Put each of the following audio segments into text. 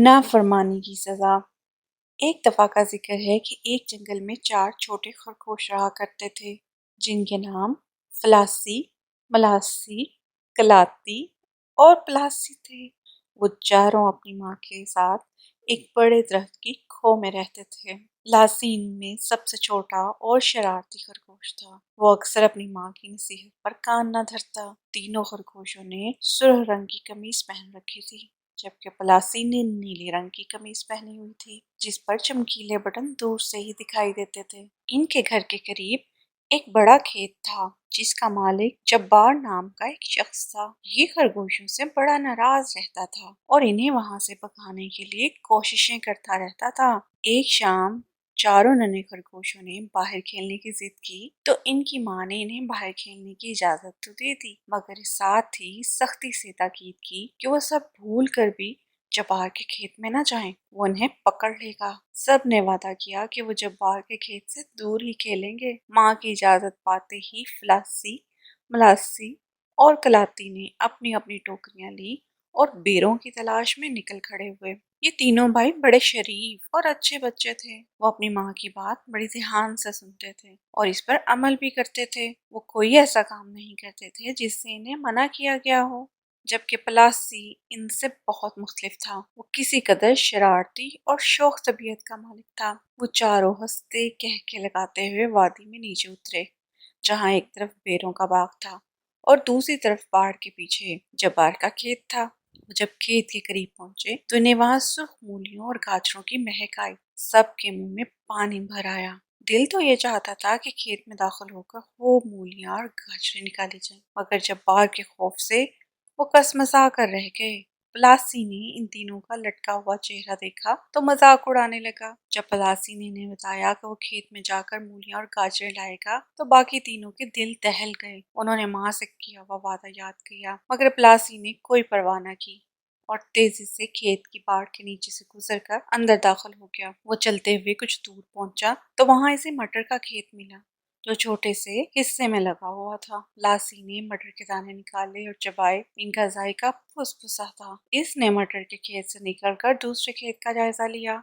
नाफरमानी की सजा। एक दफा का जिक्र है कि एक जंगल में 4 छोटे खरगोश रहा करते थे, जिनके नाम फलासी, मलासी, कलाती और पलासी थे। वो चारों अपनी माँ के साथ एक बड़े दरख्त की खो में रहते थे। लासी इनमें सबसे छोटा और शरारती खरगोश था। वो अक्सर अपनी माँ की नसीहत पर कान न धरता। तीनों खरगोशों ने सुर्ख रंग की कमीज पहन रखी थी, जबकि पलासी ने नीले रंग की कमीज पहनी हुई थी, जिस पर चमकीले बटन दूर से ही दिखाई देते थे। इनके घर के करीब एक बड़ा खेत था, जिसका मालिक जब्बार नाम का एक शख्स था। ये खरगोशों से बड़ा नाराज रहता था और इन्हें वहां से भगाने के लिए कोशिशें करता रहता था। एक शाम चारों नन्हे खरगोशों ने बाहर खेलने की जिद की, तो इनकी माँ ने इन्हें बाहर खेलने की इजाजत तो दे दी, मगर साथ ही सख्ती से ताकीद की कि वो सब भूल कर भी जब्बार के खेत में न जाएं, वो उन्हें पकड़ लेगा। सब ने वादा किया कि वो जब्बार के खेत से दूर ही खेलेंगे। माँ की इजाजत पाते ही फलासी, मलासी और कलाती ने अपनी अपनी टोकरियां ली और बेरों की तलाश में निकल खड़े हुए। ये तीनों भाई बड़े शरीफ और अच्छे बच्चे थे। वो अपनी माँ की बात बड़ी ध्यान से सुनते थे और इस पर अमल भी करते थे। वो कोई ऐसा काम नहीं करते थे जिससे इन्हें मना किया गया हो। जबकि पलासी इनसे बहुत मुख्तलिफ था। वो किसी कदर शरारती और शौक तबीयत का मालिक था। वो चारों हंसते कहके लगाते हुए वादी में नीचे उतरे, जहाँ एक तरफ बेरों का बाग था और दूसरी तरफ पहाड़ के पीछे जब्बार का खेत था। वो जब खेत के करीब पहुंचे तो इन्हें वहां सुर्ख मूलियों और गाजरों की महक आई। सबके मुंह में पानी भर आया। दिल तो ये चाहता था कि खेत में दाखिल होकर खूब मूलियां और गाजरें निकाली जाएं, मगर जब्बार के खौफ से वो कसमसा कर रह गए। पलासी ने इन तीनों का लटका हुआ चेहरा देखा तो मजाक उड़ाने लगा। जब पलासी ने इन्हें बताया कि वो खेत में जाकर मूलियां और गाजरें लाएगा, तो बाकी तीनों के दिल दहल गए। उन्होंने माँ से किया हुआ वादा याद किया, मगर पलासी ने कोई परवाह न की और तेजी से खेत की बाड़ के नीचे से गुजरकर अंदर दाखिल हो गया। वो चलते हुए कुछ दूर पहुंचा तो वहां इसे मटर का खेत मिला, जो छोटे से हिस्से में लगा हुआ था। लासी ने मटर के दाने निकाले और चबाए। इनका जायका फुसफुसा था। इसने मटर के खेत से निकलकर दूसरे खेत का जायजा लिया।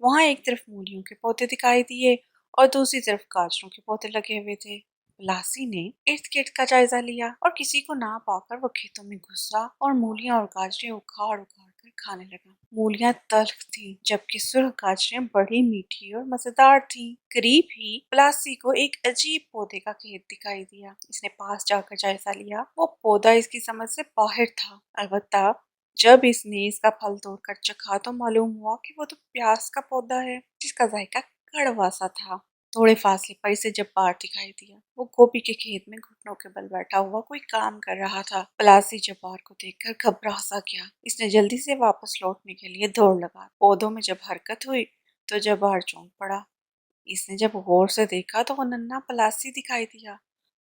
वहां एक तरफ मूलियों के पौधे दिखाई दिए और दूसरी तरफ गाजरों के पौधे लगे हुए थे। लासी ने इर्द गिर्द का जायजा लिया और किसी को ना पाकर वो खेतों में घुसा और मूलियां और गाजरें उखाड़ उखाड़ कर खाने लगा। मूलियां तल्ख थीं, जबकि सुर्ख गाजरें बड़ी मीठी और मजेदार थीं। करीब ही प्लासी को एक अजीब पौधे का खेत दिखाई दिया। इसने पास जाकर जायजा लिया। वो पौधा इसकी समझ से बाहर था। अलबत्ता जब इसने इसका फल तोड़कर चखा तो मालूम हुआ कि वो तो प्याज का पौधा है, जिसका जायका कड़वा सा था। थोड़े फासले पर इसे जब्बार दिखाई दिया। वो गोभी के खेत में घुटनों के बल बैठा हुआ कोई काम कर रहा था। पलासी जब्बार को देखकर घबरा सा गया। इसने जल्दी से वापस लौटने के लिए दौड़ लगा। पौधों में जब हरकत हुई तो जब्बार चौंक पड़ा। इसने जब गौर से देखा तो वो नन्हा पलासी दिखाई दिया,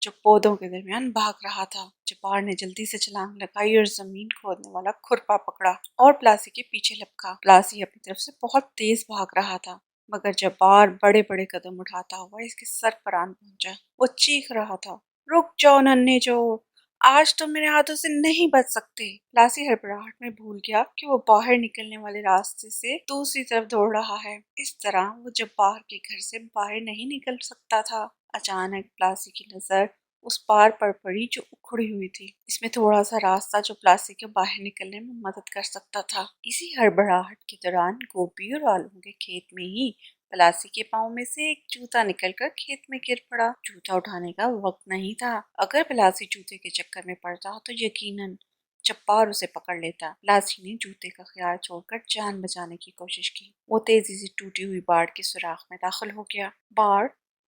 जो पौधों के दरमियान भाग रहा था। जब्बार ने जल्दी से छलांग लगाई और जमीन खोदने वाला खुरपा पकड़ा और प्लासी के पीछे लपका। प्लासी अपनी तरफ से बहुत तेज भाग रहा था, मगर जब्बार बड़े बड़े कदम उठाता हुआ इसके सर पर आन पहुंचा। वो चीख रहा था, रुक जाओ नन्हे चोर, आज तो मेरे हाथों से नहीं बच सकते। लासी हड़बड़ाहट में भूल गया कि वो बाहर निकलने वाले रास्ते से दूसरी तरफ दौड़ रहा है। इस तरह वो जब्बार के घर से बाहर नहीं निकल सकता था। अचानक प्लासी की नजर उस पार पर पड़ी जो उखड़ी हुई थी। इसमें थोड़ा सा रास्ता जो प्लासी के बाहर निकलने में मदद कर सकता था। इसी हड़बड़ाहट के दौरान गोभी और आलू के खेत में ही पलासी के पाँव में से एक जूता निकलकर खेत में गिर पड़ा। जूता उठाने का वक्त नहीं था। अगर पलासी जूते के चक्कर में पड़ता तो यकीनन जब्बार उसे पकड़ लेता। पलासी ने जूते का ख्याल छोड़कर जान बचाने की कोशिश की। वो तेजी से टूटी हुई बाड़ के सुराख में दाखिल हो गया। बाड़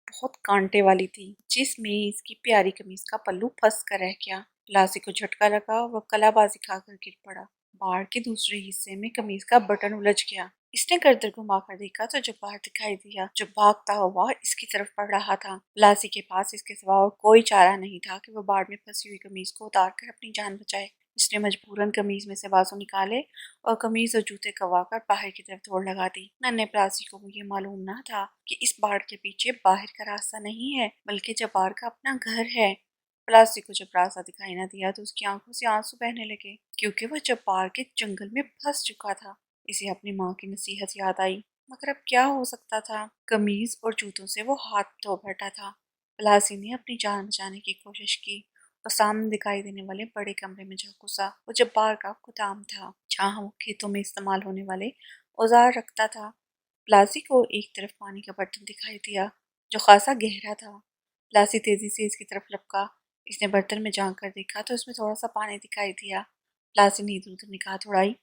बहुत कांटे वाली थी, जिसमें इसकी प्यारी कमीज का पल्लू फंस कर रह गया। पलासी को झटका लगा और वो कलाबाजी खाकर गिर पड़ा। बाड़ के दूसरे हिस्से में कमीज का बटन उलझ गया। इसने गर्दन घुमाकर देखा तो जब्बार दिखाई दिया, जो भागता हुआ इसकी तरफ पड़ रहा था। लासी के पास इसके सिवा और कोई चारा नहीं था कि वो बाढ़ में फंसी हुई कमीज को उतारकर अपनी जान बचाए। इसने मजबूरन कमीज में से बाजू निकाले और कमीज और जूते कवाकर बाहर की तरफ दौड़ लगा दी। नन्हे प्लासी को ये मालूम ना था कि इस बाढ़ के पीछे बाहर का रास्ता नहीं है, बल्कि जब्बार का अपना घर है। प्लासी को जब रास्ता दिखाई ना दिया तो उसकी आंखों से आंसू बहने लगे, क्योंकि वो जब्बार के जंगल में फंस चुका था। इसे अपनी माँ की नसीहत याद आई, मगर अब क्या हो सकता था। कमीज और जूतों से वो हाथ धो बैठा था। प्लासी ने अपनी जान बचाने की कोशिश की और सामने दिखाई देने वाले बड़े कमरे में जा घुसा। वो जब्बार का गोदाम था, जहाँ वो खेतों में इस्तेमाल होने वाले औजार रखता था। प्लासी को एक तरफ पानी का बर्तन दिखाई दिया, जो खासा गहरा था। प्लासी तेजी से इसकी तरफ लपका। इसने बर्तन में झांक कर देखा तो इसमें थोड़ा सा पानी दिखाई दिया। प्लासी ने इधर उधर निगाह दौड़ाई,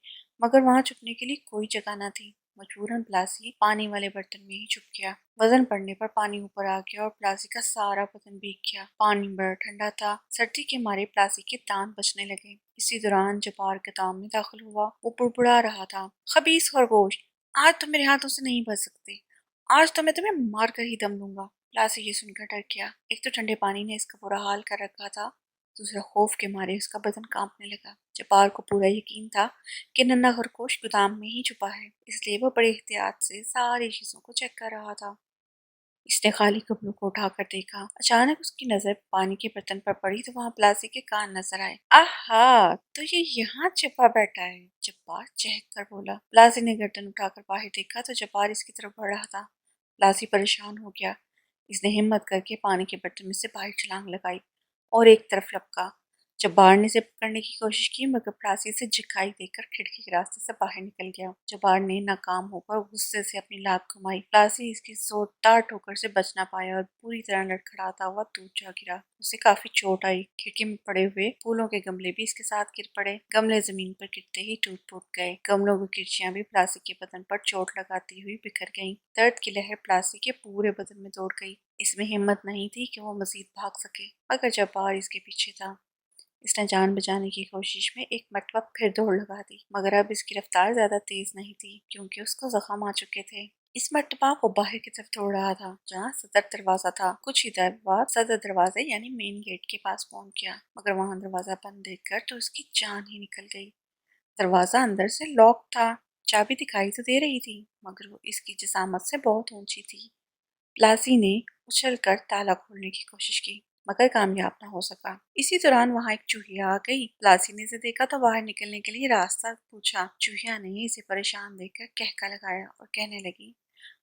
मगर वहां छुपने के लिए कोई जगह न थी। मजबूरन प्लासी पानी वाले बर्तन में ही छुप गया। वजन पड़ने पर पानी ऊपर आ गया और प्लासी का सारा बदन भीग गया। पानी बड़ा ठंडा था। सर्दी के मारे प्लासी के दांत बचने लगे। इसी दौरान जबार गोदाम में दाखिल हुआ। वो बुड़बुड़ा रहा था, खबीस खरगोश, आज तुम मेरे हाथों से नहीं बच सकते। आज तो मैं तुम्हें मार कर ही दम लूंगा। प्लासी ये सुनकर डर गया। एक तो ठंडे पानी ने इसका बुरा हाल कर रखा था, दूसरा खौफ के मारे उसका बदन कांपने लगा। जब्बार को पूरा यकीन था कि नन्हा खरगोश गोदाम में ही छुपा है, इसलिए वो बड़े एहतियात से सारी चीजों को चेक कर रहा था। इसने खाली कपड़ों को उठाकर देखा। अचानक उसकी नजर पानी के बर्तन पर पड़ी तो वहां प्लासी के कान नजर आए। आहा, तो ये यहाँ छिपा बैठा है, जब्बार चहक कर बोला। प्लासी ने गर्दन उठाकर बाहर देखा तो जब्बार इसकी तरफ बढ़ रहा था। प्लासी परेशान हो गया। इसने हिम्मत करके पानी के बर्तन में से बाहर छलांग लगाई और एक तरफ लपका। जब्बार ने इसे पकड़ने की कोशिश की, मगर प्लासी से झिकाई देकर खिड़की के रास्ते से बाहर निकल गया। जब्बार ने नाकाम होकर गुस्से से अपनी लात घुमाई। प्लासी इसकी जोरदार ठोकर से बच ना पाया और पूरी तरह लड़खड़ाता हुआ दूर जा गिरा। उसे काफी चोट आई। खिड़की में पड़े हुए फूलों के गमले भी इसके साथ गिर पड़े। गमले जमीन पर गिरते ही टूट फूट गए। गमलों की किरचियां भी प्लासी के बदन पर चोट लगाती हुई बिखर गईं। दर्द की लहर प्लासी के पूरे बदन में दौड़ गई। इसमें हिम्मत नहीं थी कि वो मजीद भाग सके, मगर जब्बार इसके पीछे था। इसने जान बचाने की कोशिश में एक मरतबा फिर दौड़ लगा दी, मगर अब इसकी रफ्तार ज्यादा तेज नहीं थी, क्योंकि उसको जख्म आ चुके थे। इस मरतबा वो बाहर की तरफ दौड़ रहा था, जहाँ सदर दरवाजा था। कुछ ही देर बाद सदर दरवाजे यानी मेन गेट के पास पहुंच गया, मगर वहां दरवाजा बंद देखकर तो उसकी जान ही निकल गई। दरवाजा अंदर से लॉक था। चाबी दिखाई तो दे रही थी, मगर वो इसकी जिसामत से बहुत ऊंची थी। प्लासी ने उछलकर ताला खोलने की कोशिश की, मगर कामयाब ना हो सका। इसी दौरान वहां एक चूहिया आ गई। प्लासी ने इसे देखा तो बाहर निकलने के लिए रास्ता पूछा। चूहिया ने इसे परेशान देखकर कहका लगाया और कहने लगी,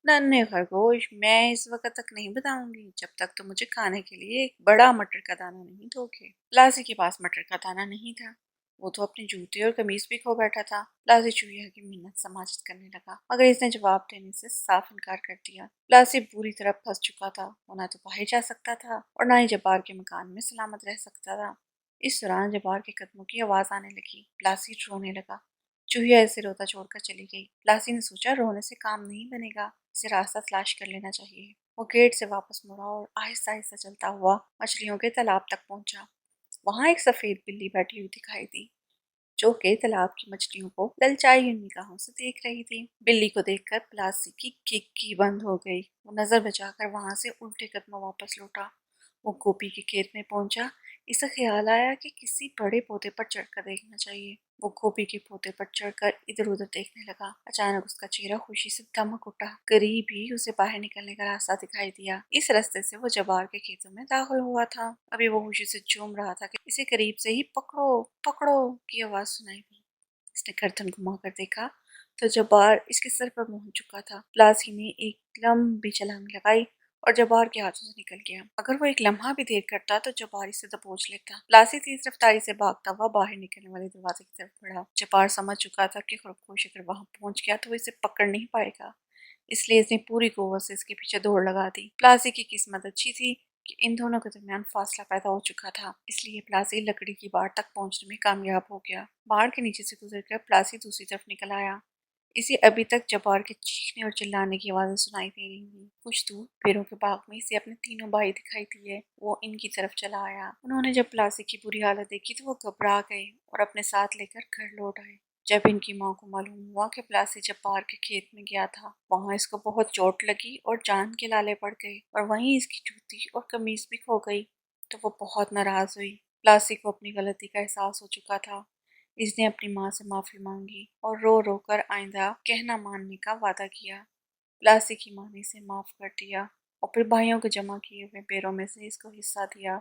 नन्हे खरगोश, मैं इस वक्त तक नहीं बताऊंगी जब तक तो मुझे खाने के लिए एक बड़ा मटर का दाना नहीं दोगे। प्लासी के पास मटर का दाना नहीं था। वो तो अपने जूते और कमीज भी खो बैठा था। प्लासी चूहिया की मिन्नत समाजत करने लगा, मगर इसने जवाब देने से साफ इनकार कर दिया। प्लासी पूरी तरह फंस चुका था। वो ना तो बाहर जा सकता था और ना ही जब्बार के मकान में सलामत रह सकता था। इस दौरान जब्बार के कदमों की आवाज आने लगी। प्लासी रोने लगा। चूहिया इसे रोता छोड़कर चली गई। प्लासी ने सोचा, रोने से काम नहीं बनेगा, इसे रास्ता तलाश कर लेना चाहिए। वो गेट से वापस मुड़ा और आहिस्ता आहिस्ता चलता हुआ मछलियों के तालाब तक पहुंचा। वहां एक सफेद बिल्ली बैठी हुई दिखाई दी, जो के तालाब की मछलियों को ललचाई हुई निगाहों से देख रही थी। बिल्ली को देखकर प्लासी की किक्की बंद हो गई। वो नजर बचाकर वहां से उल्टे कदमों वापस लौटा। वो गोपी के खेत में पहुंचा। इसे ख्याल आया कि किसी बड़े पौधे पर चढ़कर देखना चाहिए। वो गोपी के पौधे पर चढ़कर इधर उधर देखने लगा। अचानक उसका चेहरा खुशी से दमक उठा। करीब ही उसे बाहर निकलने का रास्ता दिखाई दिया। इस रास्ते से वो जवार के खेतों में दाखिल हुआ था। अभी वो खुशी से झूम रहा था कि इसे करीब से ही पकड़ो पकड़ो की आवाज सुनाई दी। इसने गर्दन घुमाकर देखा तो जब्बार इसके सर पर पहुंच चुका था। प्लासी ने एक लंबी छलांग लगाई और जब्बार के हाथों से निकल गया। अगर वो एक लम्हा भी देर करता तो जब्बार इसे दबोच लेता। प्लासी तेज रफ्तारी से भागता हुआ बाहर निकलने वाले दरवाजे की तरफ बढ़ा। जब्बार समझ चुका था कि खरगोश अगर वहां पहुंच गया तो वो इसे पकड़ नहीं पाएगा, इसलिए इसने पूरी कुव्वत से इसके पीछे दौड़ लगा दी। प्लासी की किस्मत अच्छी थी कि इन दोनों के दरमियान फासला पैदा हो चुका था, इसलिए प्लासी लकड़ी की बाड़ तक पहुंचने में कामयाब हो गया। बाड़ के नीचे से गुजरकर प्लासी दूसरी तरफ निकल आया। इसे अभी तक जब्बार के चीखने और चिल्लाने की आवाजें सुनाई दे रही थी। कुछ दूर पेड़ों के बाग में इसे अपने तीनों भाई दिखाई दिए। वो इनकी तरफ चला आया। उन्होंने जब प्लासी की बुरी हालत देखी तो वो घबरा गए और अपने साथ लेकर घर लौट आए। जब इनकी माँ को मालूम हुआ कि प्लासी जब्बार के खेत में गया था, वहां इसको बहुत चोट लगी और जान के लाले पड़ गए और वहीं इसकी जूती और कमीज भी खो गई, तो वो बहुत नाराज हुई। प्लासी को अपनी गलती का एहसास हो चुका था। इसने अपनी माँ से माफी मांगी और रो रो कर आइंदा कहना मानने का वादा किया। प्लासी की माँ ने इसे माफ कर दिया और फिर भाइयों को जमा किए हुए बेरों में से इसको हिस्सा दिया।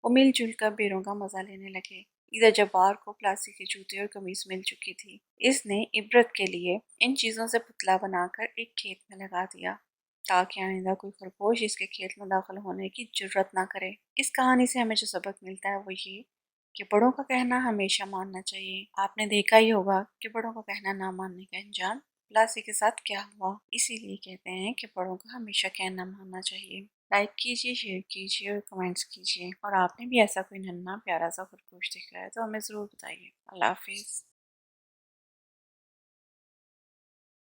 वो मिलजुल कर बेरों का मजा लेने लगे। ادھر جبار کو پلاسی کے جوتے اور قمیص مل چکی تھی۔ اس نے عبرت کے لیے ان چیزوں سے پتلا بنا کر ایک کھیت میں لگا دیا تاکہ آئندہ کوئی خرگوش اس کے کھیت میں داخل ہونے کی جرات نہ کرے۔ اس کہانی سے ہمیں جو سبق ملتا ہے وہ یہ کہ بڑوں کا کہنا ہمیشہ ماننا چاہیے۔ آپ نے دیکھا ہی ہوگا کہ بڑوں کا کہنا نہ ماننے کا انجام پلاسی کے ساتھ کیا ہوا۔ اسی لیے کہتے ہیں کہ بڑوں کا ہمیشہ کہنا ماننا چاہیے۔ لائک کیجیے، شیئر کیجیے اور کمنٹس کیجیے، اور آپ نے بھی ایسا کوئی ننھا پیارا سا خرگوش دیکھا ہے تو ہمیں ضرور بتائیے۔ اللہ حافظ۔